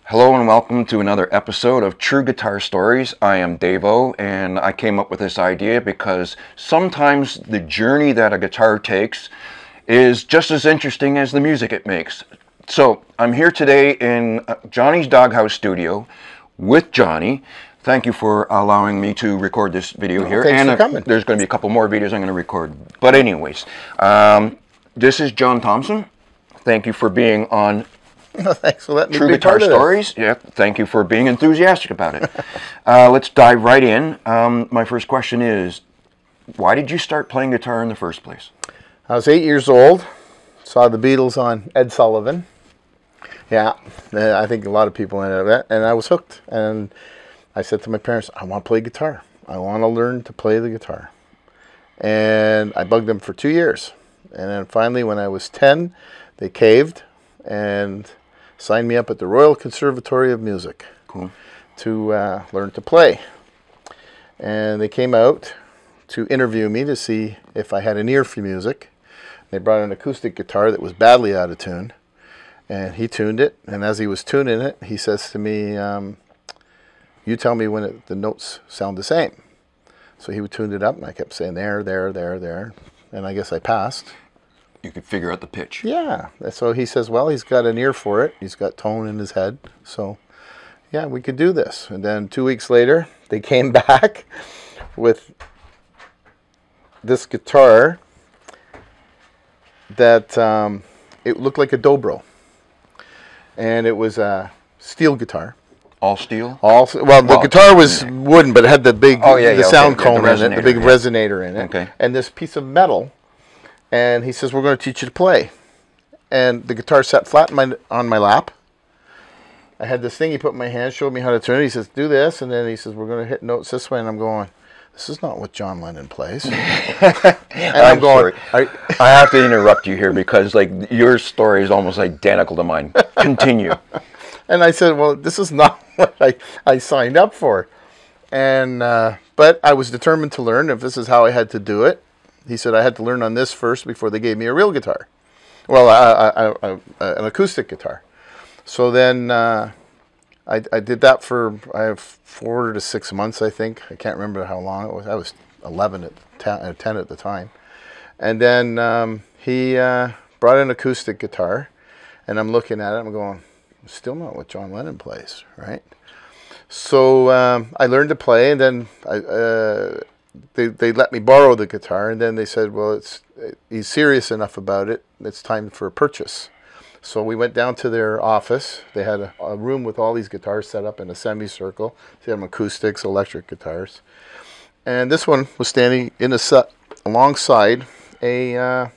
Hello and welcome to another episode of True Guitar Stories. I am Davo, and I came up with this idea because sometimes the journey that a guitar takes is just as interesting as the music it makes. So I'm here today in Johnny's Doghouse studio with Johnny. Thank you for allowing me to record this video here. Thanks for coming. There's going to be a couple more videos I'm going to record. But anyways, this is John Thomson. Thank you for being on Thanks for letting me True be Guitar part of Stories. Yeah, thank you for being enthusiastic about it. Let's dive right in. My first question is, why did you start playing guitar in the first place? I was 8 years old, saw the Beatles on Ed Sullivan. Yeah, I think a lot of people ended up that, and I was hooked. And I said to my parents, I want to play guitar. I want to learn to play the guitar. And I bugged them for 2 years. And then finally, when I was 10, they caved and signed me up at the Royal Conservatory of Music. Cool. To learn to play. And they came out to interview me to see if I had an ear for music. They brought an acoustic guitar that was badly out of tune, and he tuned it. And as he was tuning it, he says to me, you tell me when the notes sound the same. So he tuned it up, and I kept saying there, there, there, there. And I guess I passed. You could figure out the pitch. Yeah. So he says, well, he's got an ear for it. He's got tone in his head. So, yeah, we could do this. And then 2 weeks later, they came back with this guitar that it looked like a dobro. And it was a steel guitar. All steel? Well, the guitar was wooden, but it had the big sound cone in it, the big resonator in it. Okay. And this piece of metal. And he says, we're going to teach you to play. And the guitar sat flat on my lap. I had this thing he put in my hand, showed me how to turn it. He says, do this. And then he says, we're going to hit notes this way. And I'm going, this is not what John Lennon plays. And I'm going, sorry. I have to interrupt you here because like your story is almost identical to mine. Continue. And I said, well, this is not what I signed up for. And but I was determined to learn if this is how I had to do it. He said I had to learn on this first before they gave me a real guitar. Well, an acoustic guitar. So then I did that for 4 to 6 months, I think. I can't remember how long it was. I was 10 at the time. And then he brought an acoustic guitar, and I'm looking at it, I'm going, still not what John Lennon plays, right? So I learned to play, and then they let me borrow the guitar, and then they said, well, he's serious enough about it, it's time for a purchase. So we went down to their office. They had a room with all these guitars set up in a semicircle. They had them acoustics, electric guitars. And this one was standing in a set alongside I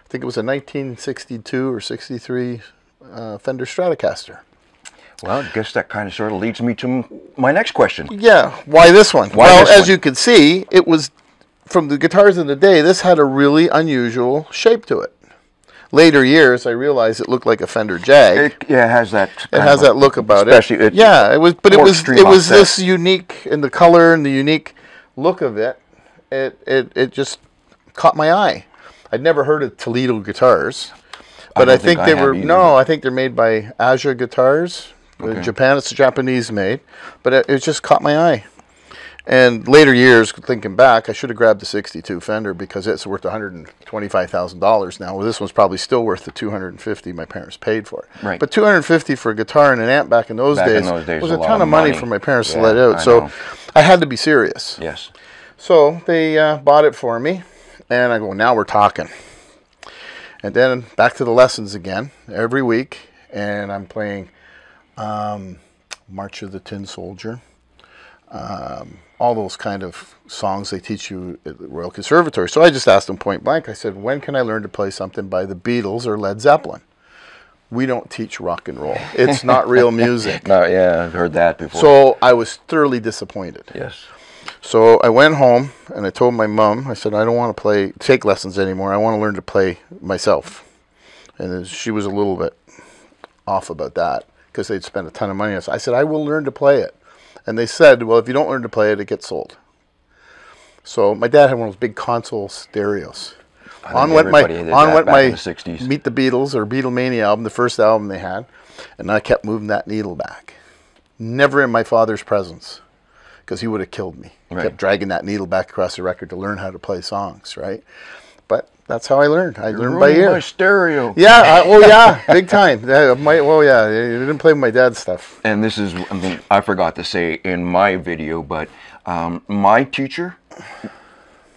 think it was a 1962 or 63 Fender Stratocaster. Well, I guess that kind of sort of leads me to my next question. Yeah, why this one? Well, as you can see, it was, from the guitars of the day, this had a really unusual shape to it. Later years, I realized it looked like a Fender Jag. It has that. It has that look about it. Yeah, it was, but it was this unique in the color and the unique look of it. It just caught my eye. I'd never heard of Toledo guitars, but I think they were I think they're made by Aja Guitars. Okay. In Japan, it's Japanese made, but it just caught my eye. And later years, thinking back, I should have grabbed the 62 Fender because it's worth $125,000 now. Well, this one's probably still worth the $250 my parents paid for it. Right. But $250 for a guitar and an amp back in those days was a ton of money for my parents to let out. So I had to be serious. Yes. So they bought it for me, and I go, now we're talking. And then back to the lessons again every week, and I'm playing March of the Tin Soldier. All those kind of songs they teach you at the Royal Conservatory. So I just asked them point blank. I said, when can I learn to play something by the Beatles or Led Zeppelin? We don't teach rock and roll. It's not real music. No, yeah, I've heard that before. So I was thoroughly disappointed. Yes. So I went home and I told my mom, I said, I don't want to take lessons anymore. I want to learn to play myself. And she was a little bit off about that because they'd spent a ton of money on it. I said, I will learn to play it. And they said, well, if you don't learn to play it, it gets sold. So my dad had one of those big console stereos. On went my back in the 60s. Meet the Beatles or Beatlemania album, the first album they had, and I kept moving that needle back. Never in my father's presence, because he would have killed me. Right. Kept dragging that needle back across the record to learn how to play songs, right? But that's how I learned. I learned by ear. My stereo. Yeah, yeah, big time. You didn't play with my dad's stuff. And this is, I forgot to say in my video, but my teacher,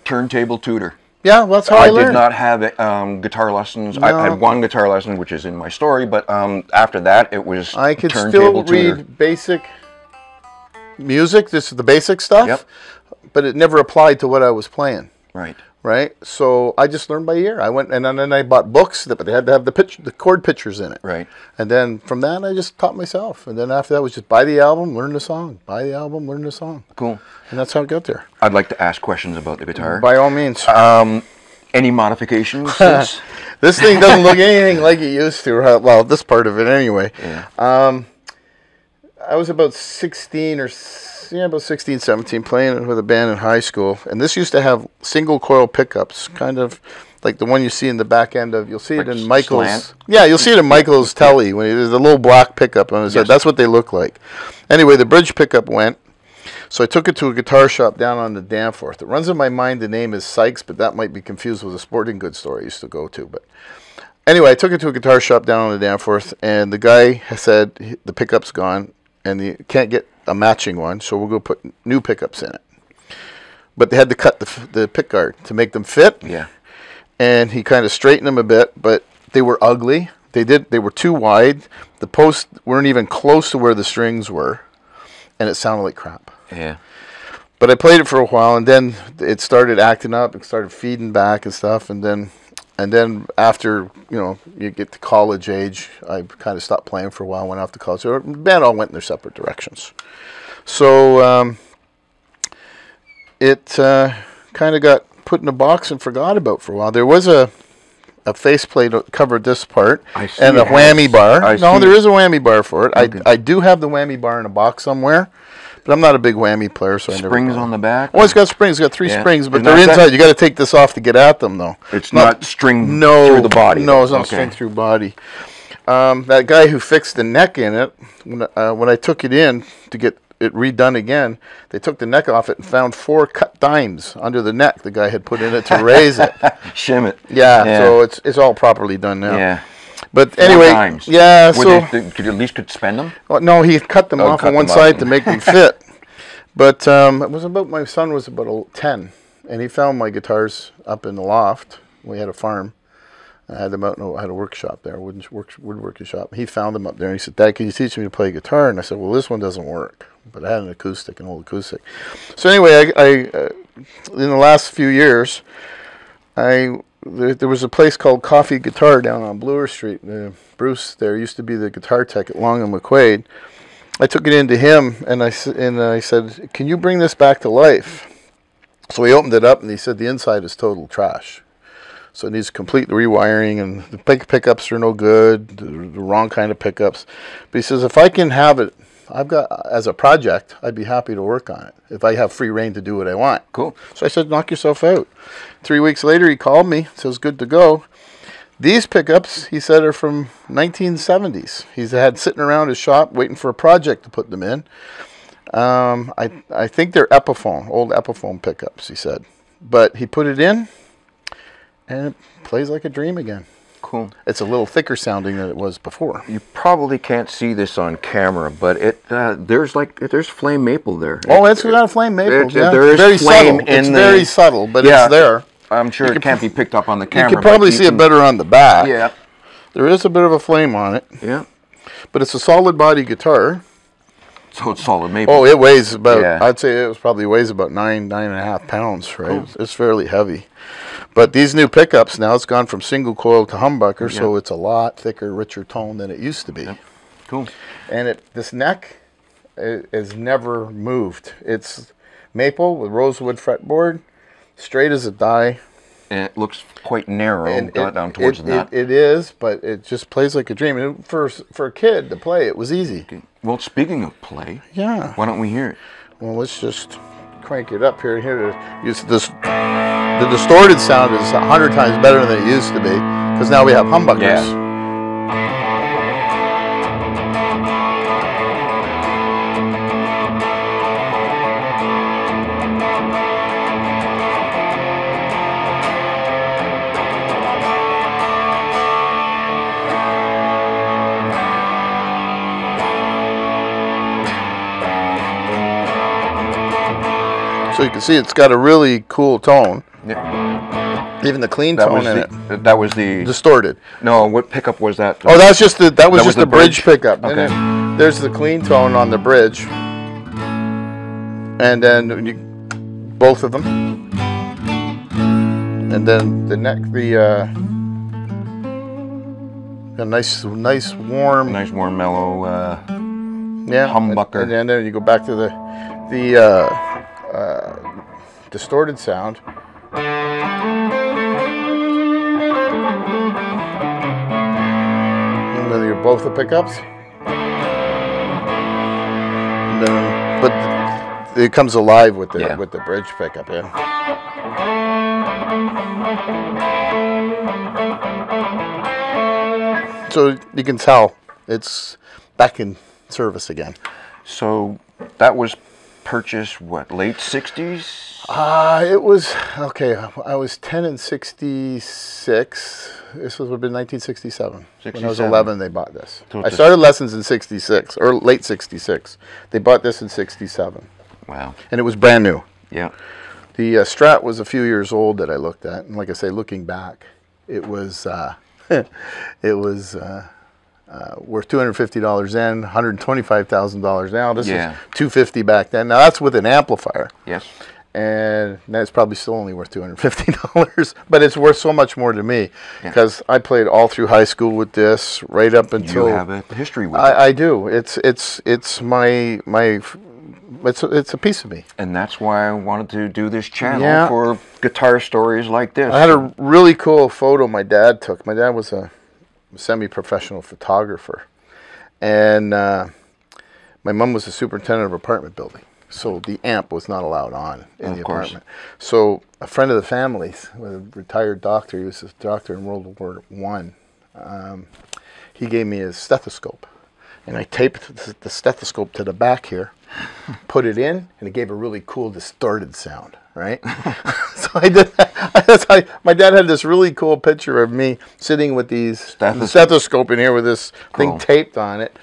turntable tutor. Yeah, well, that's how I learned. I did not have guitar lessons. No. I had one guitar lesson, which is in my story, but after that, it was I could turntable still tutor. read basic music. This is the basic stuff. Yep. But it never applied to what I was playing. Right. Right. So I just learned by ear. I went and then I bought books, but they had to have the chord pictures in it. Right. And then from that, I just taught myself. And then after that was just buy the album, learn the song. Buy the album, learn the song. Cool. And that's how it got there. I'd like to ask questions about the guitar. By all means. Any modifications since? This thing doesn't look anything like it used to. Well, this part of it anyway. Yeah. I was about 16 or about 16, 17, playing with a band in high school, and this used to have single coil pickups, kind of like the one you see in the back end of. You'll see it in Michael's. Slant? Yeah, you'll see it in Michael's telly when there's a little black pickup, and Yes. that's what they look like. Anyway, the bridge pickup went, so I took it to a guitar shop down on the Danforth. It runs in my mind the name is Sykes, but that might be confused with a sporting goods store I used to go to. But anyway, I took it to a guitar shop down on the Danforth, and the guy said the pickup's gone, and you can't get a matching one, so we'll go put new pickups in it. But they had to cut the pick guard to make them fit. Yeah. And he kind of straightened them a bit, but they were ugly. They were too wide. The posts weren't even close to where the strings were, and it sounded like crap. Yeah. But I played it for a while, and then it started acting up. It started feeding back and stuff, and then after you get to college age, I kind of stopped playing for a while. Went off to college. So the band all went in their separate directions. So it kind of got put in a box and forgot about for a while. There was a faceplate that covered this part and a whammy bar. No, there is a whammy bar for it. Okay. I do have the whammy bar in a box somewhere. But I'm not a big whammy player, so I never. Springs on the back? Oh, it's got springs. It's got three springs, but they're inside. You got to take this off to get at them, though. It's not string through the body. No, it's not string through body. That guy who fixed the neck in it, when I took it in to get it redone again, they took the neck off it and found 4 cut dimes under the neck the guy had put in it to raise it. Shim it. Yeah, so it's all properly done now. Yeah. But anyway, yeah. Could at least spend them? Well, no, he cut them off on one side to make them fit. But it was about, my son was about 10, and he found my guitars up in the loft. We had a farm. I had them out, I had a workshop there, woodworking shop. He found them up there, and he said, "Dad, can you teach me to play guitar?" And I said, "Well, this one doesn't work." But I had an old acoustic. So anyway, I in the last few years, there was a place called Coffee Guitar down on Bloor Street. Bruce there used to be the guitar tech at Long and McQuaid. I took it into him, and I said, "Can you bring this back to life?" So he opened it up, and he said, "The inside is total trash. So it needs complete rewiring, and the pickups are no good, the wrong kind of pickups." But he says, "If I can have it, I've got as a project, I'd be happy to work on it if I have free reign to do what I want." Cool. So I said, "Knock yourself out." 3 weeks later, he called me, says, "Good to go." These pickups, he said, are from 1970s. He's had sitting around his shop waiting for a project to put them in. I think they're Epiphone, old Epiphone pickups, he said. But he put it in, and it plays like a dream again. Cool. It's a little thicker sounding than it was before. You probably can't see this on camera, but there's flame maple there. Oh, it's got a flame maple. There is very flame subtle. It's very subtle, but it's there. I'm sure it can't be picked up on the camera. You can probably see it better on the back. Yeah. There is a bit of a flame on it. Yeah. But it's a solid body guitar. So it's solid maple. Oh, it weighs about, I'd say it probably weighs about 9.5 pounds, right? Cool. It's fairly heavy. But these new pickups now, it's gone from single coil to humbucker, so it's a lot thicker, richer tone than it used to be. Yep. Cool. And this neck is never moved. It's maple with rosewood fretboard, straight as a die. And it looks quite narrow down towards that. It is, but it just plays like a dream. And for a kid to play, it was easy. Okay. Well, speaking of play, why don't we hear it? Well, let's just crank it up here. Here to use this. The distorted sound is 100 times better than it used to be, because now we have humbuckers. Yeah. So you can see it's got a really cool tone. Yeah. Even the clean tone in it. That was the distorted. No, what pickup was that? Oh, that's just the that was just the bridge pickup. Okay. And then there's the clean tone on the bridge, and then both of them, and then the neck, a nice warm, mellow, yeah, humbucker. And then you go back to the distorted sound. And then you're both the pickups. And then, but it comes alive with the with the bridge pickup, yeah. So you can tell it's back in service again. So that was purchased, what, late 60s? It was, okay, I was 10 in 66. This would have been 1967. When I was 11, they bought this. So I started lessons in 66, or late 66. They bought this in 67. Wow. And it was brand new. Yeah. The Strat was a few years old that I looked at. And like I say, looking back, it was, it was worth $250 then, $125,000 now. This is $250 back then. Now that's with an amplifier. Yes. And that's probably still only worth $250, but it's worth so much more to me because I played all through high school with this, right up until. You have a history with it. I do. It's my it's a piece of me. And that's why I wanted to do this channel for guitar stories like this. I had a really cool photo my dad took. My dad was a semi-professional photographer, and my mom was the superintendent of an apartment building. So the amp was not allowed on in the apartment. So a friend of the family, a retired doctor, he was a doctor in World War I, he gave me his stethoscope. And I taped the stethoscope to the back here, put it in, and it gave a really cool distorted sound, right? So I did that. My dad had this really cool picture of me sitting with these stethoscope in here with this thing taped on it.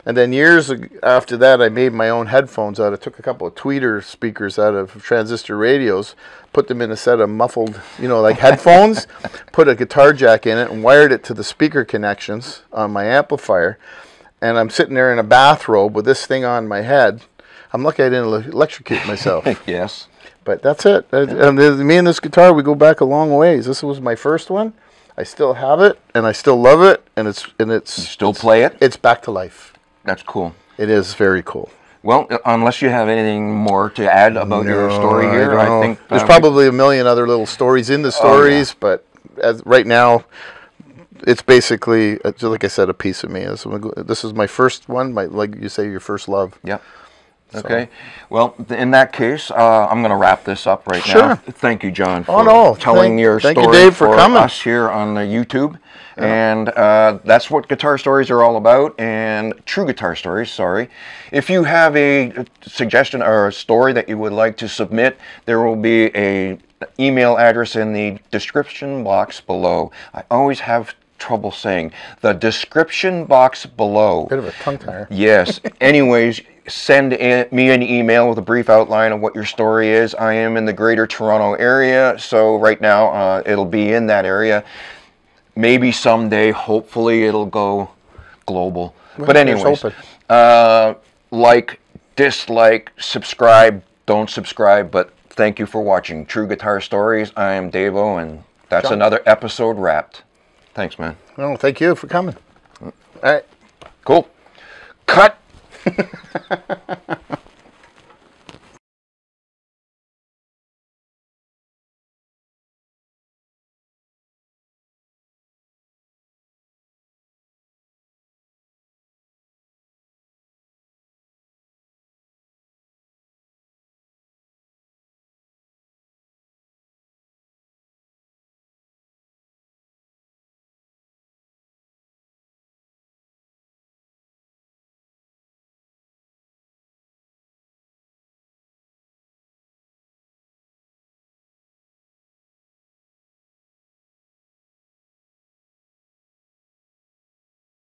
And then years after that, I made my own headphones out. I took a couple of tweeter speakers out of transistor radios, put them in a set of muffled, like headphones, put a guitar jack in it, and wired it to the speaker connections on my amplifier. And I'm sitting there in a bathrobe with this thing on my head. I'm lucky I didn't electrocute myself. Yes. But that's it. Me and this guitar, we go back a long ways. This was my first one. I still have it, and I still love it, and it's. You still play it? It's back to life. That's cool. It is very cool. Well, unless you have anything more to add about your story here, I think there's probably a million other little stories in the stories, but right now, it's basically, like I said, a piece of me. This is my first one, like you say, your first love. Yeah. Okay. Well, in that case, I'm going to wrap this up right now. Thank you, John, for telling your story. Thank you, Dave, for coming. Us here on YouTube. And that's what guitar stories are all about, and true guitar stories, sorry. If you have a suggestion or a story that you would like to submit, there will be an email address in the description box below. I always have trouble saying the description box below. Bit of a tongue tire. Yes. Anyways, send me an email with a brief outline of what your story is. I am in the Greater Toronto area, so right now it'll be in that area. Maybe someday, hopefully, it'll go global. Well, but anyways, like, dislike, subscribe, don't subscribe, but thank you for watching True Guitar Stories. I am Davo, and that's another episode wrapped. Thanks, man. Well, thank you for coming. All right. Cool. Cut.